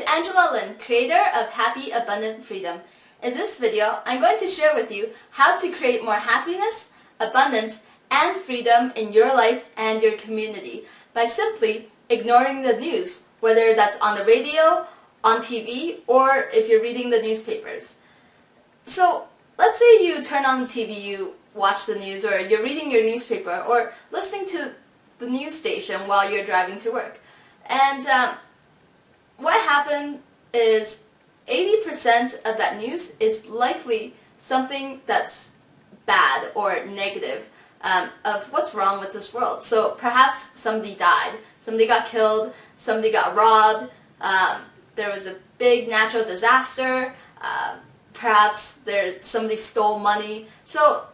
Angela Lin, creator of Happy Abundant Freedom. In this video, I'm going to share with you how to create more happiness, abundance, and freedom in your life and your community by simply ignoring the news, whether that's on the radio, on TV, or if you're reading the newspapers. So let's say you turn on the TV, you watch the news, or you're reading your newspaper, or listening to the news station while you're driving to work. And what happened is 80% of that news is likely something that's bad or negative of what's wrong with this world. So perhaps somebody died, somebody got killed, somebody got robbed, there was a big natural disaster, perhaps somebody stole money. So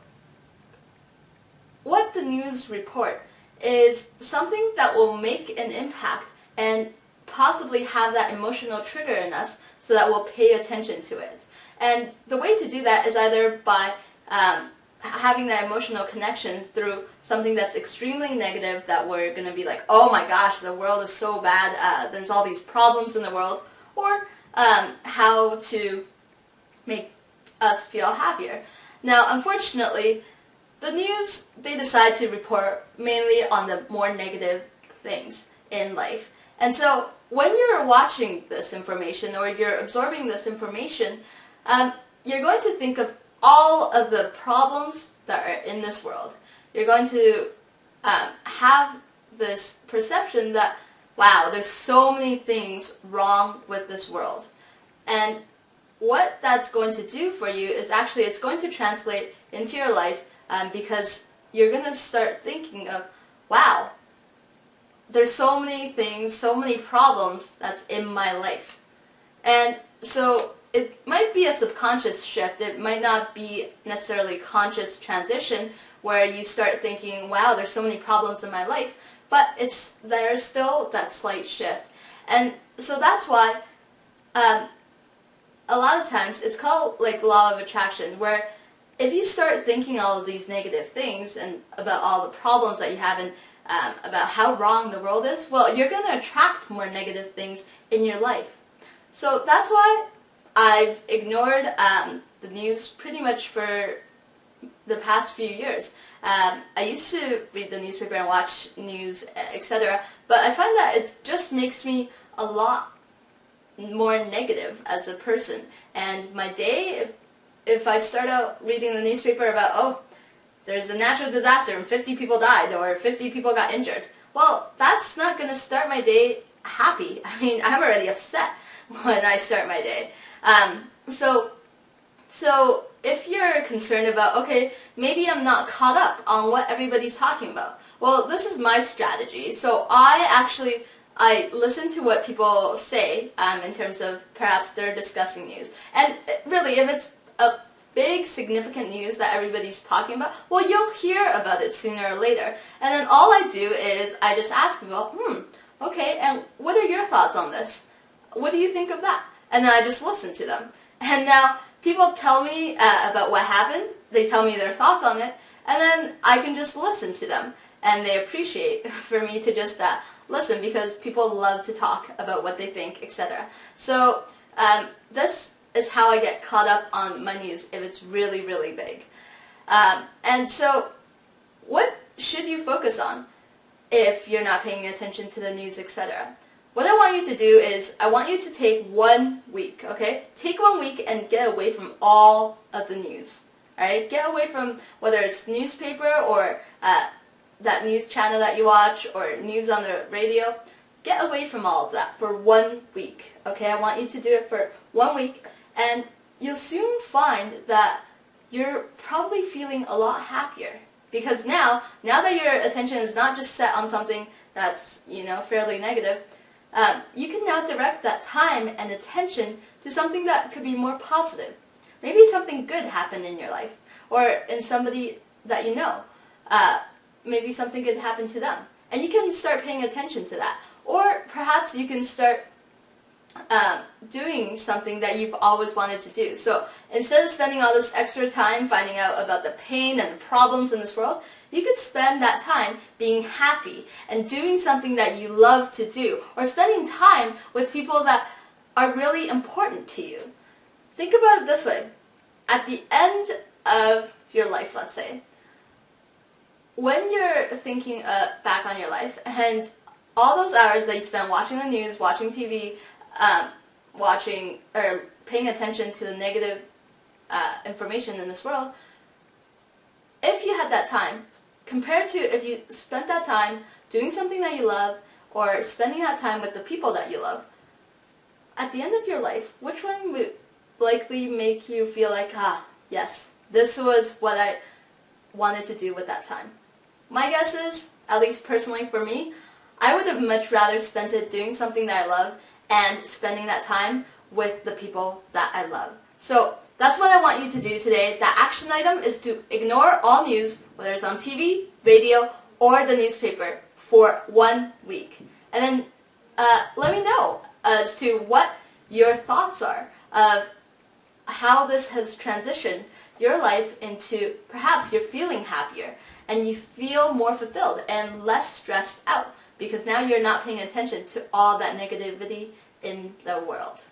what the news report is something that will make an impact and possibly have that emotional trigger in us so that we'll pay attention to it. And the way to do that is either by having that emotional connection through something that's extremely negative that we're going to be like, oh my gosh, the world is so bad, there's all these problems in the world, or how to make us feel happier. Now, unfortunately, the news, they decide to report mainly on the more negative things in life. And so when you're watching this information or you're absorbing this information, you're going to think of all of the problems that are in this world. You're going to have this perception that, wow, there's so many things wrong with this world. And what that's going to do for you is actually it's going to translate into your life because you're going to start thinking of, wow, there's so many things, so many problems that's in my life. And so it might be a subconscious shift. It might not be necessarily conscious transition where you start thinking, wow, there's so many problems in my life, but there's still that slight shift. And so that's why a lot of times it's called like the law of attraction, where if you start thinking all of these negative things and about all the problems that you have and about how wrong the world is, well, you're going to attract more negative things in your life. So that's why I've ignored the news pretty much for the past few years. I used to read the newspaper and watch news, etc., but I find that it just makes me a lot more negative as a person. And my day, if I start out reading the newspaper about, oh, there's a natural disaster and 50 people died or 50 people got injured, well, that's not going to start my day happy. I mean, I'm already upset when I start my day. So if you're concerned about, okay, maybe I'm not caught up on what everybody's talking about, well, this is my strategy. So I listen to what people say in terms of perhaps they're discussing news. And really, if it's a big significant news that everybody's talking about, well, you'll hear about it sooner or later. And then all I do is I just ask people, okay, and what are your thoughts on this? What do you think of that? And then I just listen to them. And now people tell me about what happened, they tell me their thoughts on it, and then I can just listen to them. And they appreciate for me to just listen, because people love to talk about what they think, etc. So this is how I get caught up on my news if it's really, really big. And so what should you focus on if you're not paying attention to the news, etc.? What I want you to do is I want you to take 1 week, okay? Take 1 week and get away from all of the news, all right? Get away from whether it's newspaper or that news channel that you watch or news on the radio. Get away from all of that for 1 week, okay? I want you to do it for 1 week, and you'll soon find that you're probably feeling a lot happier, because now that your attention is not just set on something that's, fairly negative, you can now direct that time and attention to something that could be more positive. Maybe something good happened in your life, or in somebody that you know. Maybe something good happened to them, and you can start paying attention to that. Or perhaps you can start doing something that you've always wanted to do. So instead of spending all this extra time finding out about the pain and the problems in this world, you could spend that time being happy and doing something that you love to do, or spending time with people that are really important to you. Think about it this way. At the end of your life, let's say, when you're thinking back on your life and all those hours that you spent watching the news, watching TV, watching or paying attention to the negative information in this world, if you had that time, compared to if you spent that time doing something that you love or spending that time with the people that you love, at the end of your life, which one would likely make you feel like, yes, this was what I wanted to do with that time? My guess is, at least personally for me, I would have much rather spent it doing something that I love and spending that time with the people that I love. So that's what I want you to do today. The action item is to ignore all news, whether it's on TV, radio, or the newspaper, for 1 week. And then let me know as to what your thoughts are of how this has transitioned your life into perhaps you're feeling happier and you feel more fulfilled and less stressed out because now you're not paying attention to all that negativity in the world.